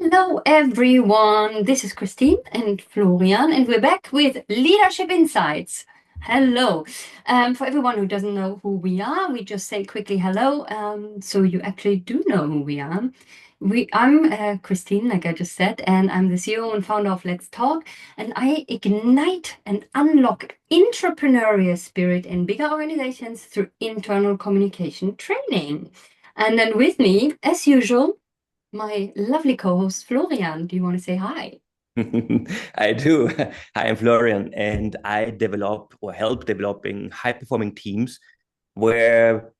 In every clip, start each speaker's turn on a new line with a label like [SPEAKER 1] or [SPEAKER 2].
[SPEAKER 1] Hello, everyone. This is Christine and Florian, and we're back with Leadership Insights. Hello. For everyone who doesn't know who we are, we just say quickly hello, so you actually do know who we are. I'm Christine, like I just said, and I'm the CEO and founder of Let's Talk, and I ignite and unlock entrepreneurial spirit in bigger organizations through internal communication training. And then with me, as usual, my lovely co-host Florian. Do you want to say hi?
[SPEAKER 2] I do. Hi, I'm Florian, and I develop or help developing high-performing teams where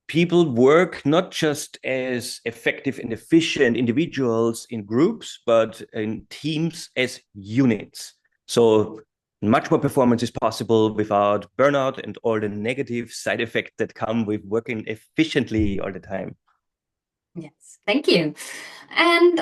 [SPEAKER 2] people work not just as effective and efficient individuals in groups, but in teams as units. So much more performance is possible without burnout and all the negative side effects that come with working efficiently all the time.
[SPEAKER 1] Yes, thank you. And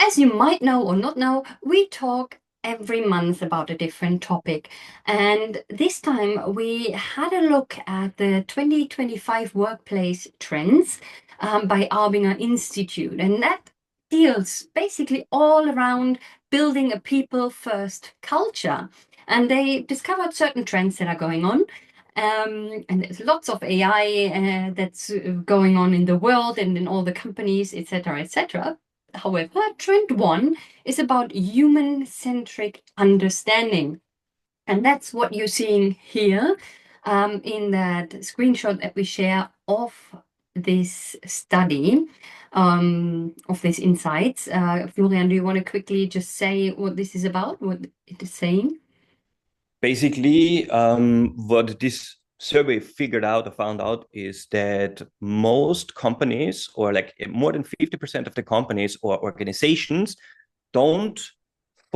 [SPEAKER 1] as you might know or not know, we talk every month about a different topic. And this time we had a look at the 2025 workplace trends by Arbinger Institute. And that deals basically all around building a people first culture. And they discovered certain trends that are going on. And there's lots of AI that's going on in the world and in all the companies, etc., etc. However, trend one is about human-centric understanding. And that's what you're seeing here in that screenshot that we share of this study, of these insights. Florian, do you want to quickly just say what this is about, what it is saying?
[SPEAKER 2] Basically, what this survey figured out or found out is that most companies, or like more than 50% of the companies or organizations, don't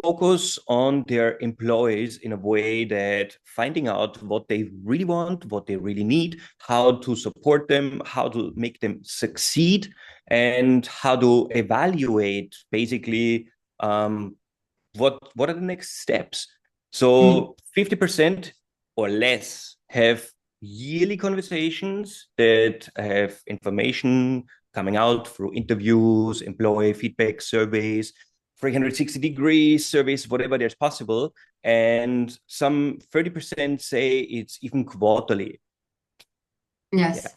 [SPEAKER 2] focus on their employees in a way that finding out what they really want, what they really need, how to support them, how to make them succeed, and how to evaluate basically what are the next steps.
[SPEAKER 1] Mm.
[SPEAKER 2] So 50% or less have yearly conversations that have information coming out through interviews, employee feedback surveys, 360 degrees surveys, whatever there's possible. And some 30% say it's even quarterly. Yeah.
[SPEAKER 1] Yes.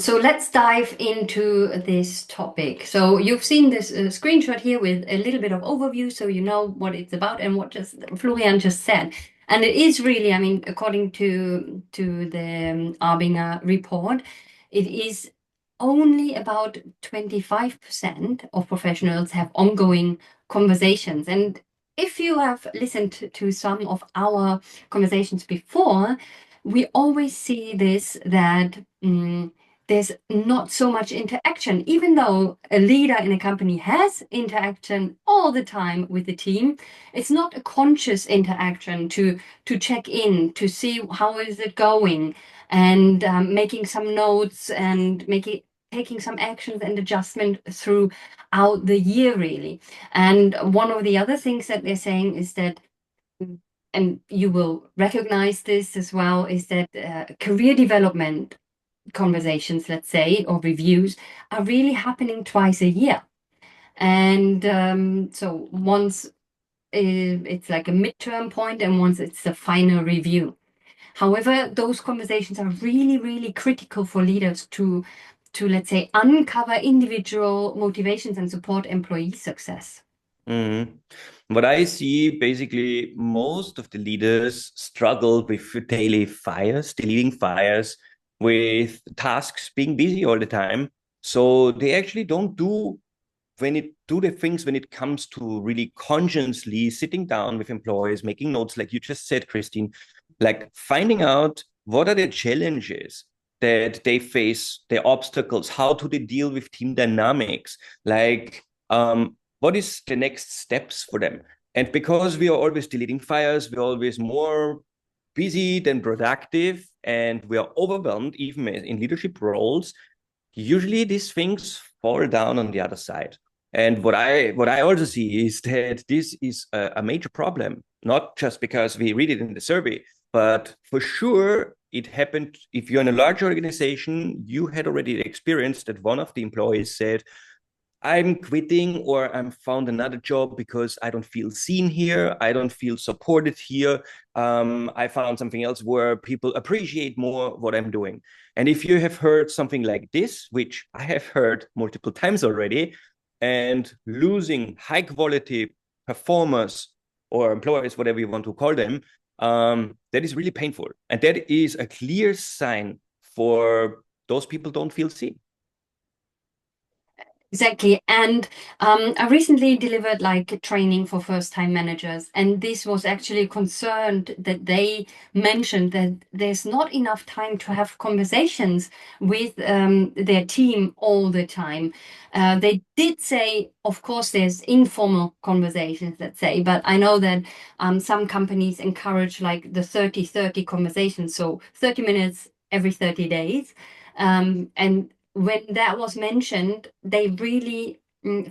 [SPEAKER 1] So let's dive into this topic. So you've seen this screenshot here with a little bit of overview, so you know what it's about and what just Florian just said. And it is really, I mean, according to the Arbinger report, it is only about 25% of professionals have ongoing conversations. And if you have listened to some of our conversations before, we always see this that there's not so much interaction, even though a leader in a company has interaction all the time with the team. It's not a conscious interaction to check in, to see how is it going, and making some notes and taking some actions and adjustment throughout the year, really. And one of the other things that they're saying is that, and you will recognize this as well, is that career development conversations, let's say, or reviews are really happening twice a year. And so once it's like a midterm point, and once it's the final review. However, those conversations are really, really critical for leaders to let's say, uncover individual motivations and support employee success.
[SPEAKER 2] Mhm. What I see, basically, most of the leaders struggle with daily fires, deleting fires, with tasks, being busy all the time. So they actually don't do the things when it comes to really consciously sitting down with employees, making notes, like you just said, Christine, like finding out what are the challenges that they face, the obstacles, how do they deal with team dynamics, like what is the next steps for them. And because we are always deleting fires, we're always more busy than productive, and we are overwhelmed even in leadership roles. Usually these things fall down on the other side. And what I also see is that this is a major problem, not just because we read it in the survey, but for sure it happened. If you're in a large organization, you had already experienced that one of the employees said, I'm quitting or I'm found another job because I don't feel seen here. I don't feel supported here. I found something else where people appreciate more what I'm doing. And if you have heard something like this, which I have heard multiple times already, and losing high quality performers or employees, whatever you want to call them, that is really painful. And that is a clear sign for those people don't feel seen.
[SPEAKER 1] Exactly. And I recently delivered like a training for first-time managers, and this was actually concerned that they mentioned that there's not enough time to have conversations with their team all the time. They did say, of course, there's informal conversations, let's say, but I know that some companies encourage like the 30-30 conversations, so 30 minutes every 30 days. And when that was mentioned, they really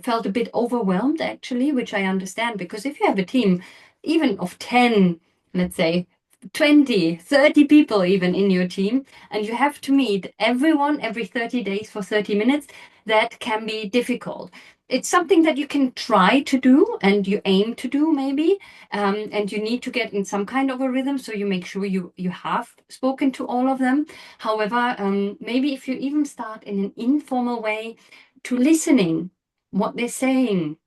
[SPEAKER 1] felt a bit overwhelmed, actually, which I understand, because if you have a team, even of 10, let's say, 20, 30 people even in your team, and you have to meet everyone every 30 days for 30 minutes, that can be difficult. It's something that you can try to do and you aim to do maybe, and you need to get in some kind of a rhythm so you make sure you have spoken to all of them. However, maybe if you even start in an informal way to listening what they're saying,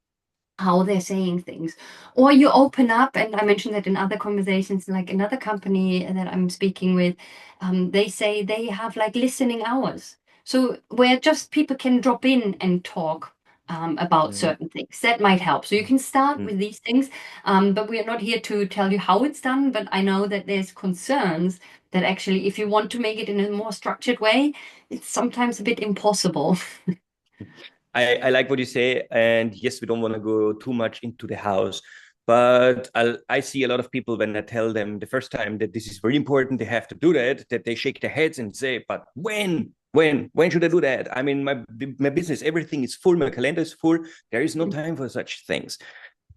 [SPEAKER 1] how they're saying things, or you open up, and I mentioned that in other conversations, like another company that I'm speaking with, they say they have like listening hours. So where just people can drop in and talk about
[SPEAKER 2] Mm-hmm.
[SPEAKER 1] certain things. That might help. So you can start with these things, but we are not here to tell you how it's done. But I know that there's concerns that actually, if you want to make it in a more structured way, it's sometimes a bit impossible.
[SPEAKER 2] I like what you say. And yes, we don't want to go too much into the house. But I see a lot of people when I tell them the first time that this is very important, they have to do that they shake their heads and say, but when? When should I do that? I mean, my business, everything is full, my calendar is full. There is no time for such things.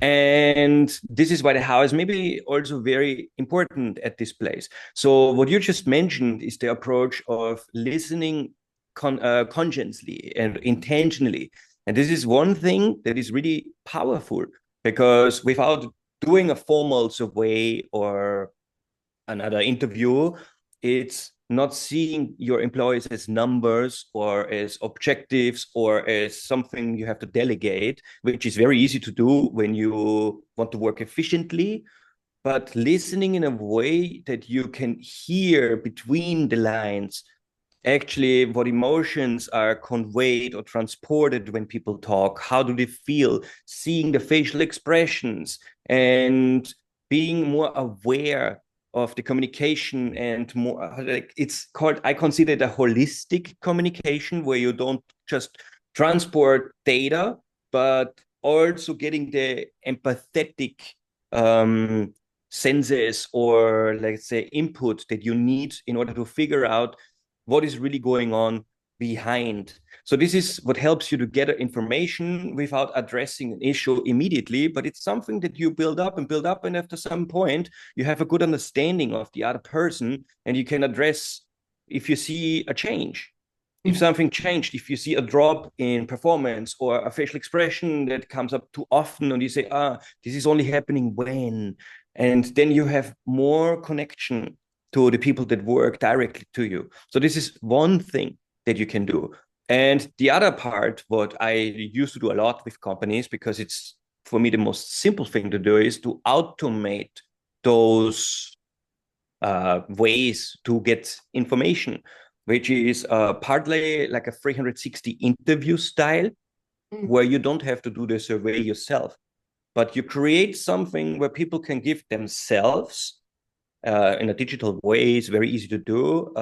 [SPEAKER 2] And this is why the house may be also very important at this place. So what you just mentioned is the approach of listening consciously and intentionally. And this is one thing that is really powerful because without doing a formal survey or another interview, it's not seeing your employees as numbers or as objectives or as something you have to delegate, which is very easy to do when you want to work efficiently, but listening in a way that you can hear between the lines actually what emotions are conveyed or transported when people talk. How do they feel? Seeing the facial expressions and being more aware of the communication and more like it's called, I consider it a holistic communication where you don't just transport data, but also getting the empathetic um, senses or let's say input that you need in order to figure out what is really going on behind. So this is what helps you to gather information without addressing an issue immediately, but it's something that you build up and build up, and after some point you have a good understanding of the other person and you can address if you see a change. If something changed, if you see a drop in performance or a facial expression that comes up too often and you say, this is only happening when, and then you have more connection to the people that work directly to you. So this is one thing that you can do. And the other part, what I used to do a lot with companies, because it's for me the most simple thing to do, is to automate those ways to get information, which is partly like a 360 interview style, where you don't have to do the survey yourself, but you create something where people can give themselves in a digital way. It's very easy to do.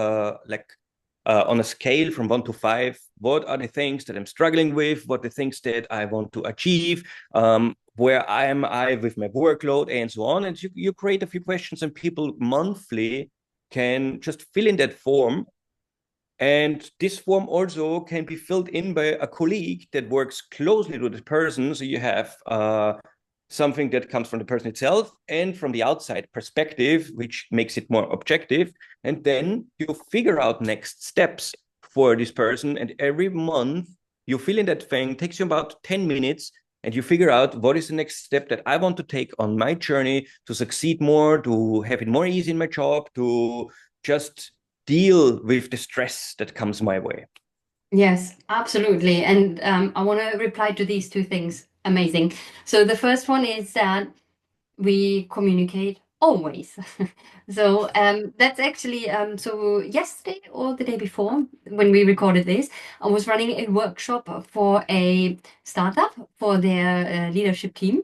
[SPEAKER 2] On a scale from 1 to 5, what are the things that I'm struggling with? What are the things that I want to achieve? Where am I with my workload and so on? And you create a few questions, and people monthly can just fill in that form. And this form also can be filled in by a colleague that works closely with the person. So you have something that comes from the person itself and from the outside perspective, which makes it more objective. And then you figure out next steps for this person. And every month You fill in that thing, takes you about 10 minutes, and you figure out what is the next step that I want to take on my journey to succeed more, to have it more easy in my job, to just deal with the stress that comes my way.
[SPEAKER 1] Yes, absolutely. And I want to reply to these two things. Amazing. So the first one is that we communicate always. So that's actually so yesterday or the day before when we recorded this, I was running a workshop for a startup for their leadership team.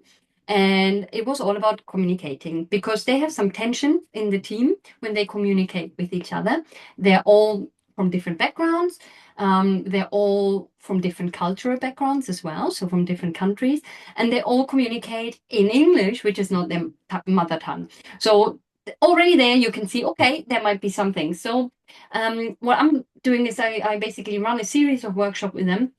[SPEAKER 1] And it was all about communicating because they have some tension in the team when they communicate with each other. They're all from different backgrounds. They're all from different cultural backgrounds as well, so from different countries, and they all communicate in English, which is not their mother tongue. So already there you can see, okay, there might be something. So what I'm doing is I basically run a series of workshops with them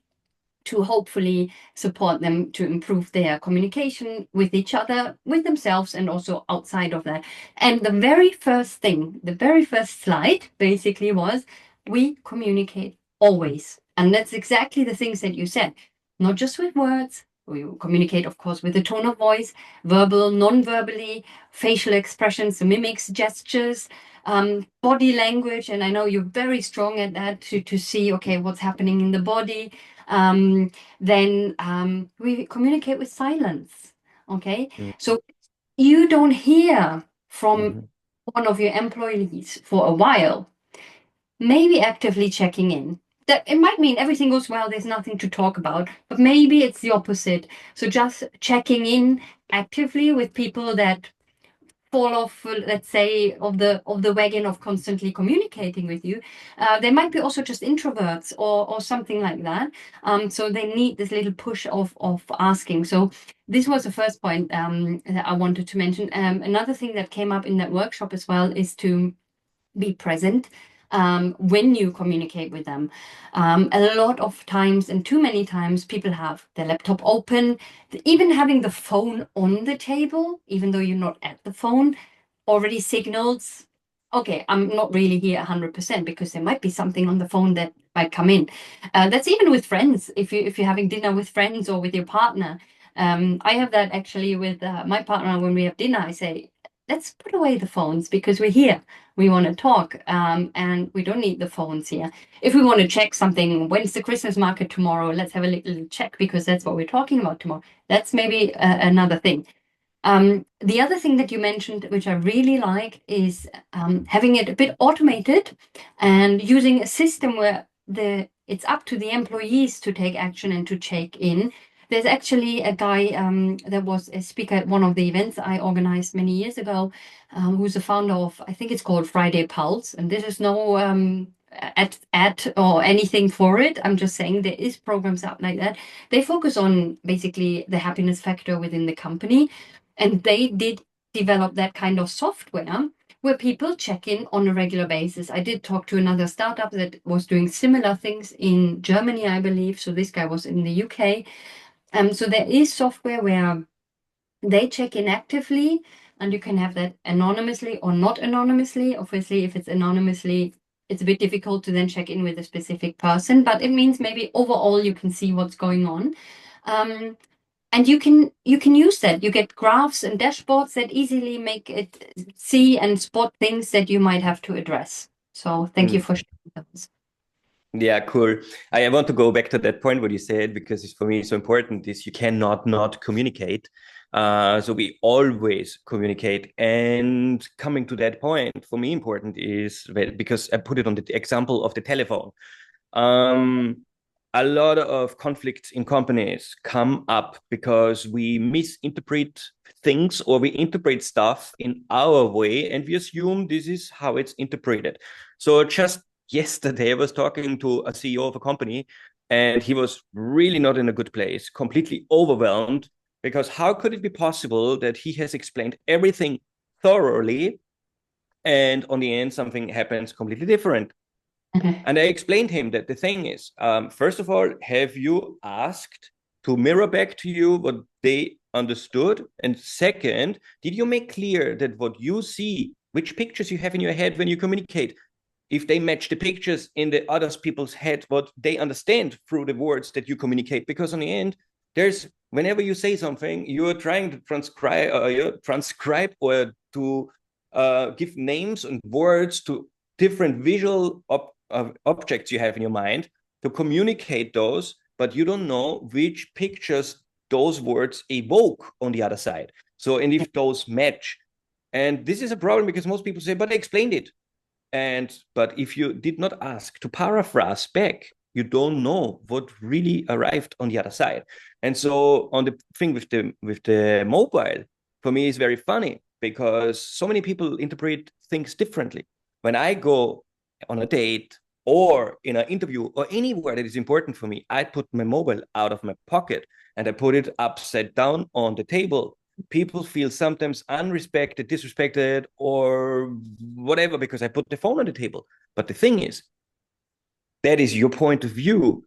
[SPEAKER 1] to hopefully support them to improve their communication with each other, with themselves, and also outside of that. And the very first thing, the very first slide basically was we communicate always. And that's exactly the things that you said, not just with words. We communicate, of course, with the tone of voice, verbal, non-verbally, facial expressions, mimics, gestures, body language. And I know you're very strong at that to see, okay, what's happening in the body. Then we communicate with silence. Okay, so you don't hear from
[SPEAKER 2] Mm-hmm.
[SPEAKER 1] one of your employees for a while, maybe actively checking in. That it might mean everything goes well, there's nothing to talk about, but maybe it's the opposite. So just checking in actively with people that fall off, let's say, of the wagon of constantly communicating with you. They might be also just introverts or something like that. So they need this little push of asking. So this was the first point that I wanted to mention. Another thing that came up in that workshop as well is to be present when you communicate with them. A lot of times, and too many times, people have their laptop open, even having the phone on the table, even though you're not at the phone, already signals, okay, I'm not really here 100% because there might be something on the phone that might come in. That's even with friends. If you're having dinner with friends or with your partner. I have that actually with my partner when we have dinner. I say, let's put away the phones because we're here. We want to talk, and we don't need the phones here. If we want to check something, when's the Christmas market tomorrow? Let's have a little check because that's what we're talking about tomorrow. That's maybe another thing. The other thing that you mentioned, which I really like, is having it a bit automated and using a system where it's up to the employees to take action and to check in. There's actually a guy that was a speaker at one of the events I organized many years ago, who's the founder of, I think it's called Friday Pulse. And this is no ad or anything for it. I'm just saying there is programs out like that. They focus on basically the happiness factor within the company. And they did develop that kind of software where people check in on a regular basis. I did talk to another startup that was doing similar things in Germany, I believe. So this guy was in the UK. So there is software where they check in actively, and you can have that anonymously or not anonymously. Obviously, if it's anonymously, it's a bit difficult to then check in with a specific person, but it means maybe overall you can see what's going on. And you can use that. You get graphs and dashboards that easily make it see and spot things that you might have to address. So thank you for sharing those.
[SPEAKER 2] Yeah, cool. I want to go back to that point what you said because it's for me so important is you cannot not communicate. So we always communicate. And coming to that point, for me important is because I put it on the example of the telephone. Um, a lot of conflicts in companies come up because we misinterpret things or we interpret stuff in our way and we assume this is how it's interpreted. So just yesterday I was talking to a CEO of a company and he was really not in a good place, completely overwhelmed because how could it be possible that he has explained everything thoroughly and on the end something happens completely different? And I explained him that the thing is, first of all, have you asked to mirror back to you what they understood? And second, did you make clear that what you see, which pictures you have in your head when you communicate, if they match the pictures in the other people's head, what they understand through the words that you communicate. Because on the end, whenever you say something, you're trying to transcribe or to give names and words to different visual objects you have in your mind, to communicate those, but you don't know which pictures those words evoke on the other side. So, and if those match, and this is a problem because most people say, but I explained it. But if you did not ask to paraphrase back, you don't know what really arrived on the other side. And so on the thing with the mobile, for me is very funny because so many people interpret things differently. When I go on a date or in an interview or anywhere that is important for me, I put my mobile out of my pocket and I put it upside down on the table. People feel sometimes unrespected, disrespected, or whatever because I put the phone on the table. But the thing is, that is your point of view.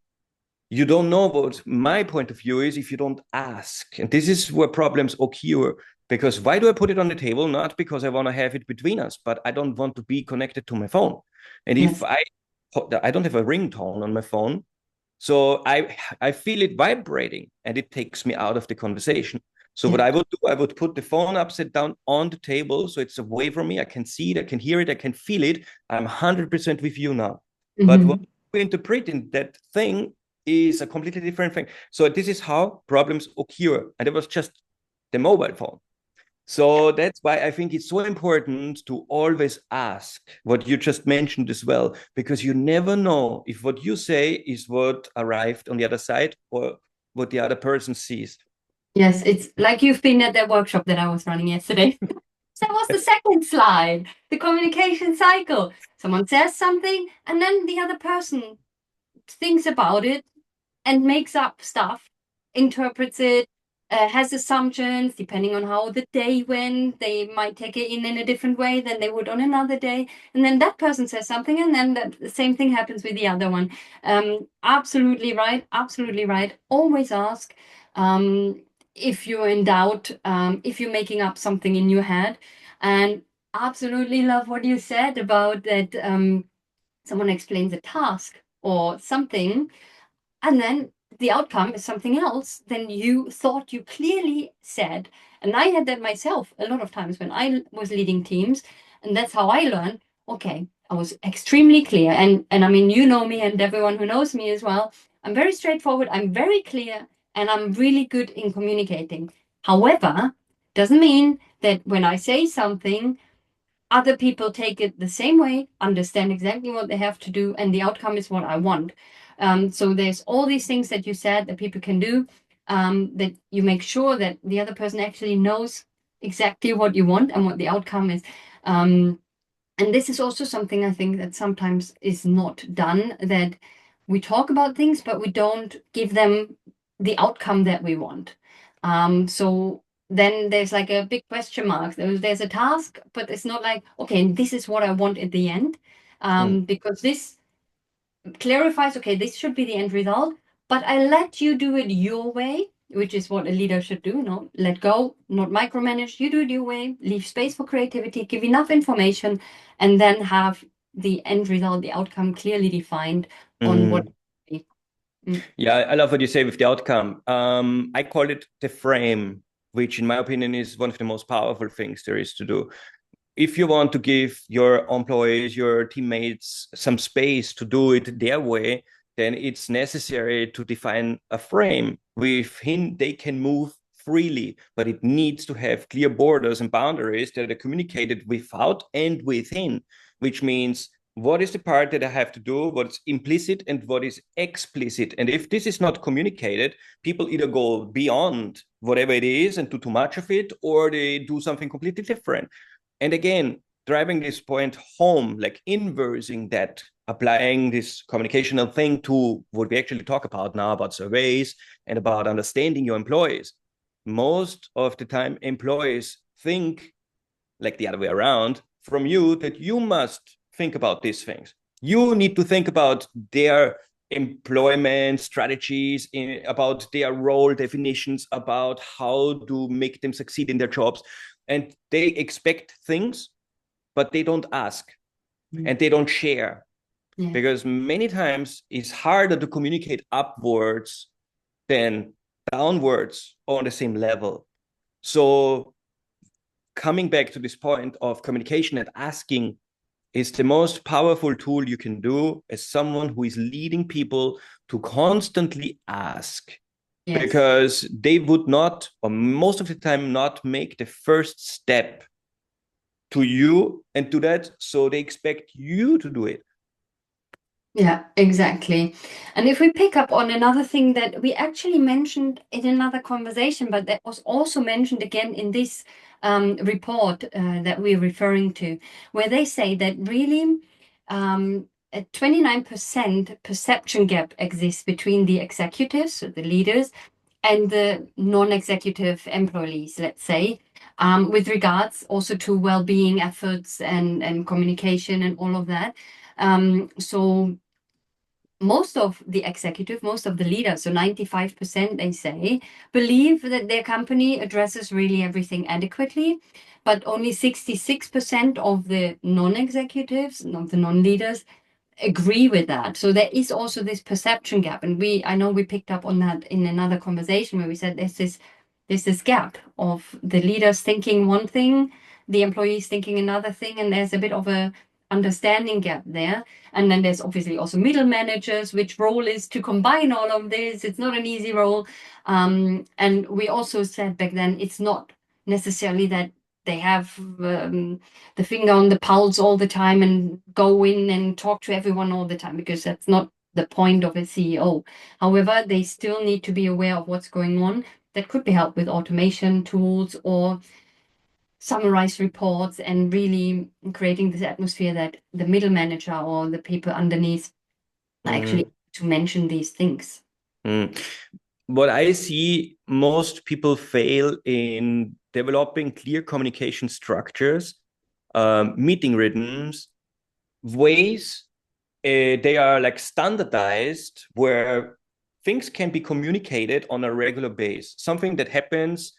[SPEAKER 2] You don't know what my point of view is if you don't ask. And this is where problems occur. Because why do I put it on the table? Not because I want to have it between us, but I don't want to be connected to my phone. And if
[SPEAKER 1] Yes.
[SPEAKER 2] I don't have a ringtone on my phone, so I feel it vibrating and it takes me out of the conversation. So what
[SPEAKER 1] Yeah.
[SPEAKER 2] I would do, I would put the phone upside down on the table so it's away from me. I can see it, I can hear it, I can feel it. I'm 100% with you now. But what
[SPEAKER 1] Hmm.
[SPEAKER 2] we interpret in that thing is a completely different thing. So this is how problems occur. And it was just the mobile phone. So that's why I think it's so important to always ask what you just mentioned as well, because you never know if what you say is what arrived on the other side or what the other person sees.
[SPEAKER 1] Yes, it's like you've been at that workshop that I was running yesterday. So that was the second slide, the communication cycle. Someone says something, and then the other person thinks about it and makes up stuff, interprets it, has assumptions depending on how the day went. They might take it in a different way than they would on another day. And then that person says something, and then the same thing happens with the other one. Absolutely right. Absolutely right. Always ask. If you're in doubt, if you're making up something in your head. And absolutely love what you said about that. Someone explains a task or something, and then the outcome is something else than you thought you clearly said. And I had that myself a lot of times when I was leading teams, and that's how I learned. Okay, I was extremely clear, and I mean, you know me, and everyone who knows me as well. I'm very straightforward. I'm very clear, and I'm really good in communicating. However, doesn't mean that when I say something, other people take it the same way, understand exactly what they have to do, and the outcome is what I want. So there's all these things that you said that people can do, that you make sure that the other person actually knows exactly what you want and what the outcome is. Um, and this is also something I think that sometimes is not done, that we talk about things, but we don't give them the outcome that we want. So then there's like a big question mark. There's a task, but it's not like, okay, this is what I want at the end.
[SPEAKER 2] Mm.
[SPEAKER 1] Because this clarifies, okay, this should be the end result, but I let you do it your way, which is what a leader should do. No, let go, not micromanage. You do it your way, leave space for creativity, give enough information, and then have the end result, the outcome clearly defined on what.
[SPEAKER 2] Mm. Yeah, I love what you say with the outcome. I call it the frame, which in my opinion is one of the most powerful things there is to do. If you want to give your employees, your teammates some space to do it their way, then it's necessary to define a frame within they can move freely, but it needs to have clear borders and boundaries that are communicated without and within, which means what is the part that I have to do, what's implicit and what is explicit. And if this is not communicated, people either go beyond whatever it is and do too much of it, or they do something completely different. And again, driving this point home, like inversing that, applying this communicational thing to what we actually talk about now about surveys and about understanding your employees. Most of the time, employees think like the other way around from you that you must think about these things. You need to think about their employment strategies, about their role definitions, about how to make them succeed in their jobs. And they expect things, but they don't ask. and they don't share.
[SPEAKER 1] Yes.
[SPEAKER 2] Because many times it's harder to communicate upwards than downwards on the same level. So coming back to this point of communication and asking is the most powerful tool you can do as someone who is leading people to constantly ask,
[SPEAKER 1] Yes.
[SPEAKER 2] because they would not, or most of the time, not make the first step to you and to that. So they expect you to do it.
[SPEAKER 1] Yeah, exactly. And if we pick up on another thing that we actually mentioned in another conversation, but that was also mentioned again in this report that we're referring to, where they say that really a 29% perception gap exists between the executives, so the leaders, and the non-executive employees, let's say, with regards also to well-being efforts and communication and all of that. So most of the executive, most of the leaders, so 95% they say, believe that their company addresses really everything adequately, but only 66% of the non-executives, of the non-leaders, agree with that. So there is also this perception gap. And I know we picked up on that in another conversation where we said there's this gap of the leaders thinking one thing, the employees thinking another thing, and there's a bit of a understanding gap there. And then there's obviously also middle managers, which role is to combine all of this. It's not an easy role. And we also said back then, it's not necessarily that they have the finger on the pulse all the time and go in and talk to everyone all the time, because that's not the point of a CEO. However, they still need to be aware of what's going on. That could be helped with automation tools or summarize reports, and really creating this atmosphere that the middle manager or the people underneath are actually to mention these things.
[SPEAKER 2] Mm. What I see, most people fail in developing clear communication structures, meeting rhythms, ways. They are like standardized where things can be communicated on a regular basis. Something that happens,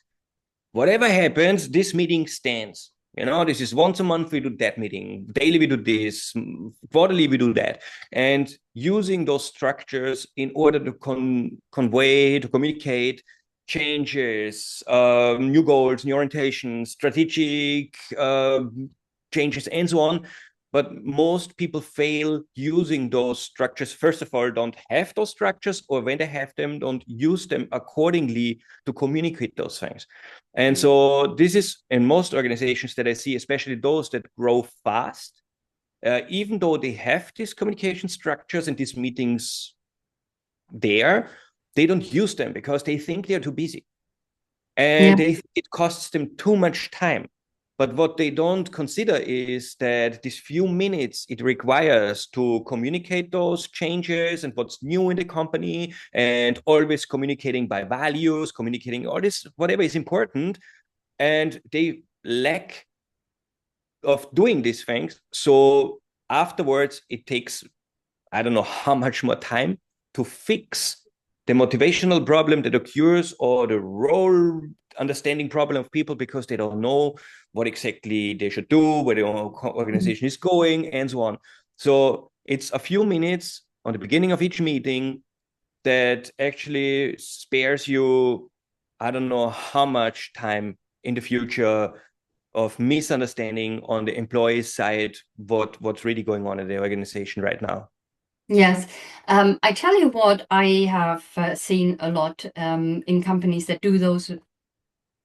[SPEAKER 2] whatever happens, this meeting stands. You know, this is once a month we do that meeting, daily we do this, quarterly we do that. And using those structures in order to convey, to communicate changes, new goals, new orientations, strategic changes, and so on. But most people fail using those structures. First of all, don't have those structures, or when they have them, don't use them accordingly to communicate those things. And so this is in most organizations that I see, especially those that grow fast, even though they have these communication structures and these meetings there, they don't use them because they think they're too busy. And
[SPEAKER 1] Yeah.
[SPEAKER 2] it costs them too much time. But what they don't consider is that these few minutes it requires to communicate those changes and what's new in the company, and always communicating by values, communicating all this, whatever is important. And they lack of doing these things. So afterwards, it takes, I don't know how much more time to fix the motivational problem that occurs, or the role understanding problem of people, because they don't know what exactly they should do, where the organization is going, and so on. So it's a few minutes on the beginning of each meeting that actually spares you, I don't know how much time in the future of misunderstanding on the employee side what's really going on in the organization right now.
[SPEAKER 1] Yes. I tell you what, I have seen a lot in companies that do those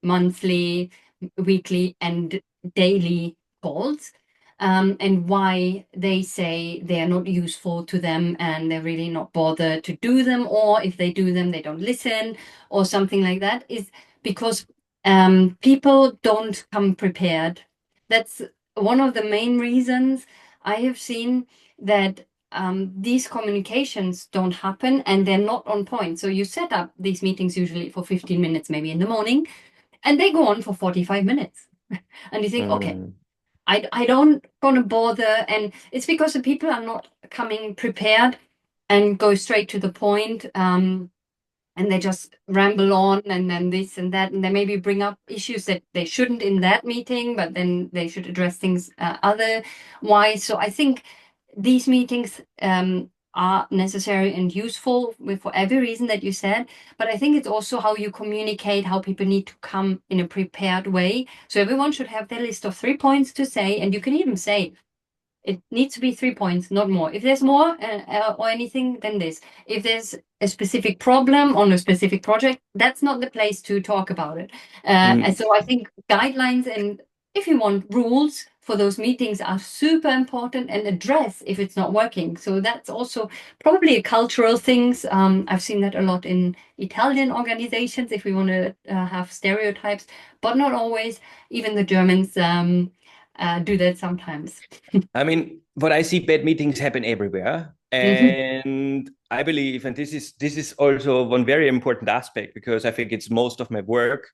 [SPEAKER 1] monthly, weekly, and daily calls, and why they say they are not useful to them and they're really not bothered to do them, or if they do them, they don't listen, or something like that, is because people don't come prepared. That's one of the main reasons I have seen that these communications don't happen and they're not on point. So you set up these meetings usually for 15 minutes, maybe in the morning, and they go on for 45 minutes. And you think, okay, I don't gonna bother. And it's because the people are not coming prepared and go straight to the point. and they just ramble on and then this and that, and they maybe bring up issues that they shouldn't in that meeting, but then they should address things otherwise. So I think these meetings are necessary and useful for every reason that you said, but I think it's also how you communicate, how people need to come in a prepared way. So everyone should have their list of 3 points to say, and you can even say, it needs to be 3 points, not more. If there's more or anything, then this. If there's a specific problem on a specific project, that's not the place to talk about it. And
[SPEAKER 2] Mm.
[SPEAKER 1] so I think guidelines and, if you want, rules for those meetings are super important, and address if it's not working. So that's also probably a cultural things. I've seen that a lot in Italian organizations, if we want to have stereotypes, but not always. Even the Germans do that sometimes.
[SPEAKER 2] I mean, what I see, bad meetings happen everywhere,
[SPEAKER 1] Mhm.
[SPEAKER 2] and I believe, and this is also one very important aspect, because I think it's most of my work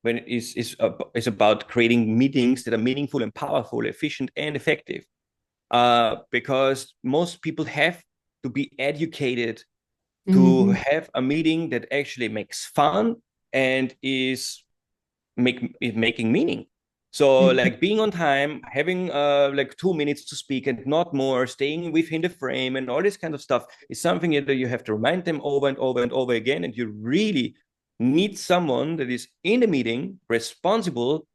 [SPEAKER 2] when it is about creating meetings that are meaningful and powerful, efficient and effective. Because most people have to be educated to
[SPEAKER 1] Mhm.
[SPEAKER 2] have a meeting that actually makes fun and is making meaning. So
[SPEAKER 1] Mhm.
[SPEAKER 2] like being on time, having like 2 minutes to speak and not more, staying within the frame and all this kind of stuff is something that you have to remind them over and over and over again. And you really need someone that is in the meeting responsible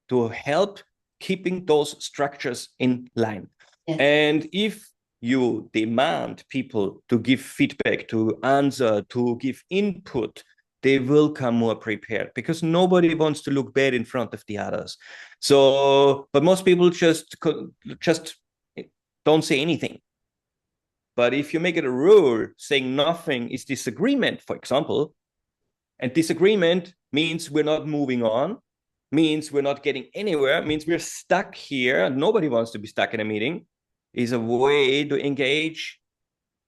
[SPEAKER 2] to help keeping those structures in line.
[SPEAKER 1] Yes.
[SPEAKER 2] And if you demand people to give feedback, to answer, to give input, they will come more prepared, because nobody wants to look bad in front of the others. So, but most people just don't say anything. But if you make it a rule saying nothing is disagreement, for example, and disagreement means we're not moving on, means we're not getting anywhere, means we're stuck here. Nobody wants to be stuck in a meeting. Is a way to engage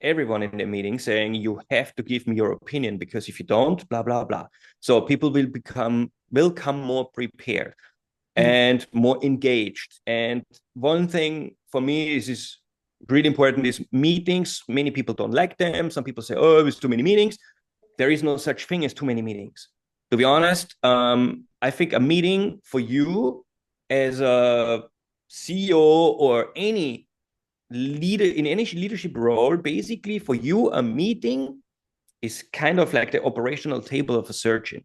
[SPEAKER 2] everyone in the meeting, saying you have to give me your opinion, because if you don't, blah blah blah. So people will come more prepared
[SPEAKER 1] Mm.
[SPEAKER 2] and more engaged. And one thing for me is really important is meetings. Many people don't like them. Some people say, oh, it's too many meetings. There is no such thing as too many meetings. To be honest, I think a meeting for you as a CEO or any leader in any leadership role, basically for you, a meeting is kind of like the operational table of a surgeon.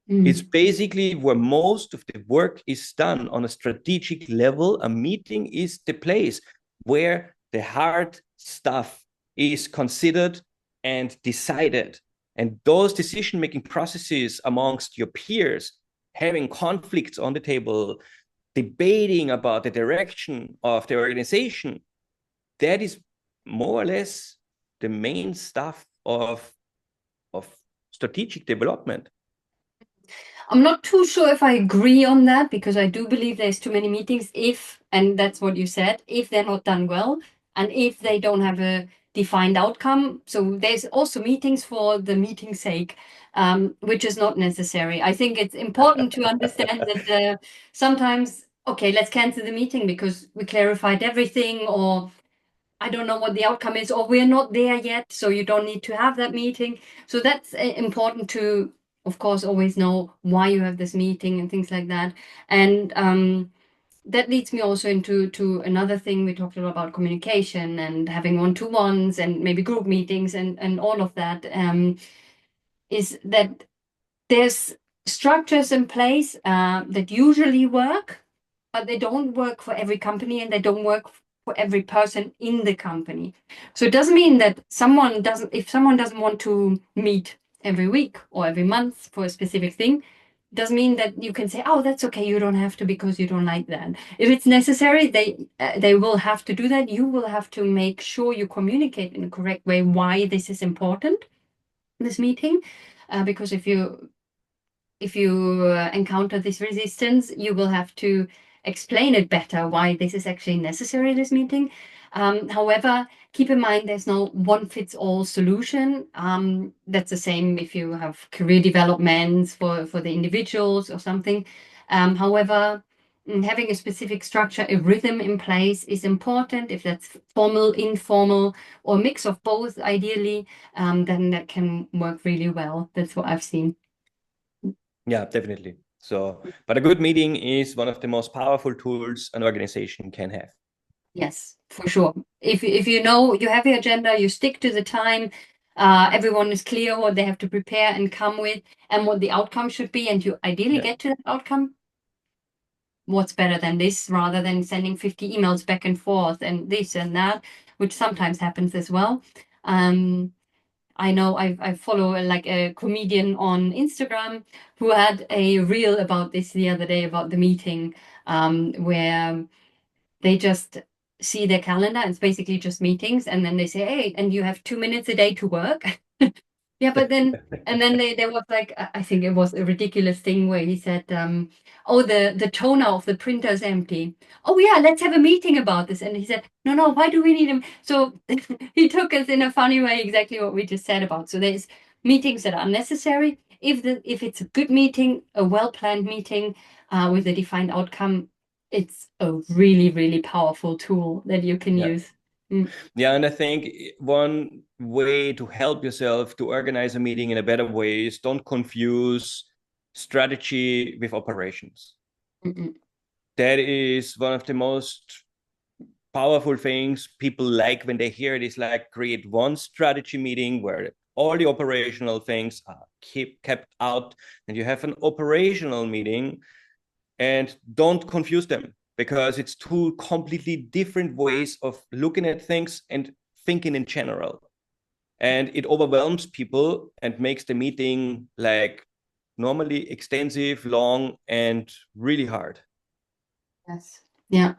[SPEAKER 2] It's
[SPEAKER 1] Mm.
[SPEAKER 2] basically where most of the work is done on a strategic level. A meeting is the place where the hard stuff is considered and decided. And those decision-making processes amongst your peers, having conflicts on the table, debating about the direction of the organization, that is more or less the main stuff of strategic development.
[SPEAKER 1] I'm not too sure if I agree on that, because I do believe there's too many meetings if, and that's what you said, if they're not done well and if they don't have a defined outcome. So there's also meetings for the meeting's sake, which is not necessary. I think it's important to understand that sometimes, okay, let's cancel the meeting because we clarified everything, or I don't know what the outcome is, or we're not there yet, so you don't need to have that meeting. So that's important to, of course, always know why you have this meeting and things like that. And that leads me also into another thing. We talked a lot about communication and having one-to-ones and maybe group meetings and all of that. Is that there's structures in place that usually work, but they don't work for every company and they don't work for every person in the company. So it doesn't mean that if someone doesn't want to meet every week or every month for a specific thing, doesn't mean that you can say, oh, that's okay, you don't have to because you don't like that. If it's necessary, they will have to do that. You will have to make sure you communicate in a correct way why this is important, this meeting, because if you encounter this resistance, you will have to explain it better why this is actually necessary, this meeting. However, keep in mind there's no one fits all solution. That's the same if you have career developments for the individuals or something. However, having a specific structure, a rhythm in place is important. If that's formal, informal, or mix of both, ideally, then that can work really well. That's what I've seen.
[SPEAKER 2] Yeah, definitely. So, but a good meeting is one of the most powerful tools an organization can have.
[SPEAKER 1] Yes, for sure. If you know you have your agenda, you stick to the time, everyone is clear what they have to prepare and come with, and what the outcome should be, and you ideally
[SPEAKER 2] Yeah.
[SPEAKER 1] get to that outcome. What's better than this, rather than sending 50 emails back and forth and this and that, which sometimes happens as well. I know I follow like a comedian on Instagram who had a reel about this the other day about the meeting, where they just see their calendar. It's basically just meetings, and then they say, "Hey, and you have 2 minutes a day to work." Yeah, but then and then there was like I think it was a ridiculous thing where he said, "Oh, the toner of the printer is empty. Oh yeah, let's have a meeting about this." And he said, "No, no, why do we need him?" So he took us in a funny way exactly what we just said about. So there's meetings that are necessary. If it's a good meeting, a well planned meeting with a defined outcome, it's a really really powerful tool that you can
[SPEAKER 2] Yeah.
[SPEAKER 1] use. Mm.
[SPEAKER 2] Yeah, and I think one way to help yourself to organize a meeting in a better way is don't confuse strategy with operations.
[SPEAKER 1] Mm-mm.
[SPEAKER 2] That is one of the most powerful things people like when they hear it is like create one strategy meeting where all the operational things are kept out, and you have an operational meeting, and don't confuse them because it's two completely different ways of looking at things and thinking in general, and it overwhelms people and makes the meeting like normally extensive, long, and really hard.
[SPEAKER 1] Yes. Yeah.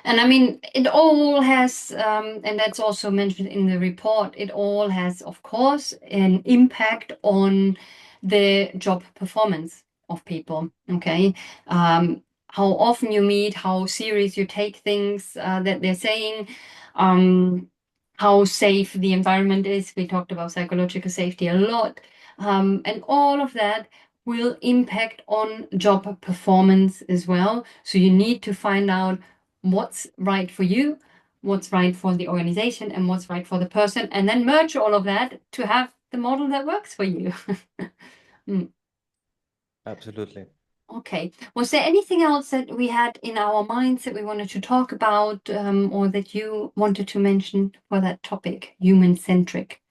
[SPEAKER 1] And I mean, it all has, and that's also mentioned in the report, it all has, of course, an impact on the job performance of people. Okay. How often you meet, how serious you take things that they're saying, um, how safe the environment is. We talked about psychological safety a lot. And all of that will impact on job performance as well. So you need to find out what's right for you, what's right for the organization, and what's right for the person, and then merge all of that to have the model that works for you. Mm,
[SPEAKER 2] Absolutely.
[SPEAKER 1] okay. Was there anything else that we had in our minds that we wanted to talk about, or that you wanted to mention for that topic, human-centric?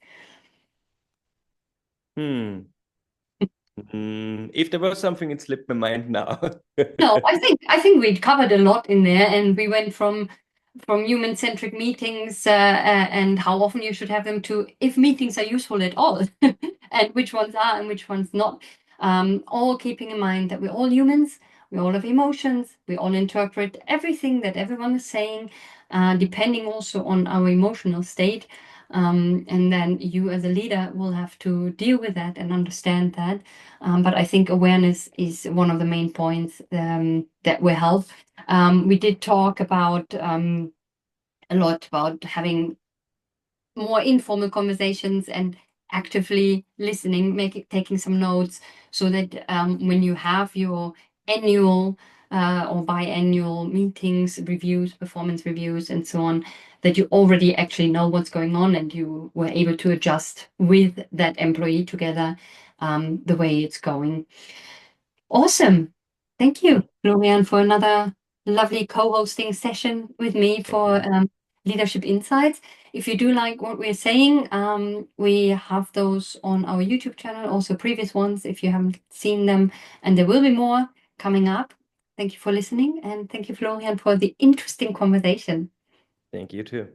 [SPEAKER 2] If there was something, it slipped my mind now.
[SPEAKER 1] No, I think we'd covered a lot in there, and we went from human-centric meetings and how often you should have them to if meetings are useful at all, and which ones are and which ones not. All keeping in mind that we're all humans, we all have emotions, we all interpret everything that everyone is saying, depending also on our emotional state. And then you as a leader will have to deal with that and understand that. But I think awareness is one of the main points that will help. We did talk about a lot about having more informal conversations and actively listening, taking some notes, so that when you have your annual or biannual meetings, reviews, performance reviews, and so on, that you already actually know what's going on and you were able to adjust with that employee together the way it's going. Awesome. Thank you, Florian, for another lovely co-hosting session with me
[SPEAKER 2] Thank
[SPEAKER 1] for
[SPEAKER 2] you.
[SPEAKER 1] Leadership Insights. If you do like what we're saying, we have those on our YouTube channel, also previous ones if you haven't seen them, and there will be more coming up. Thank you for listening, and thank you, Florian, for the interesting conversation.
[SPEAKER 2] Thank you too.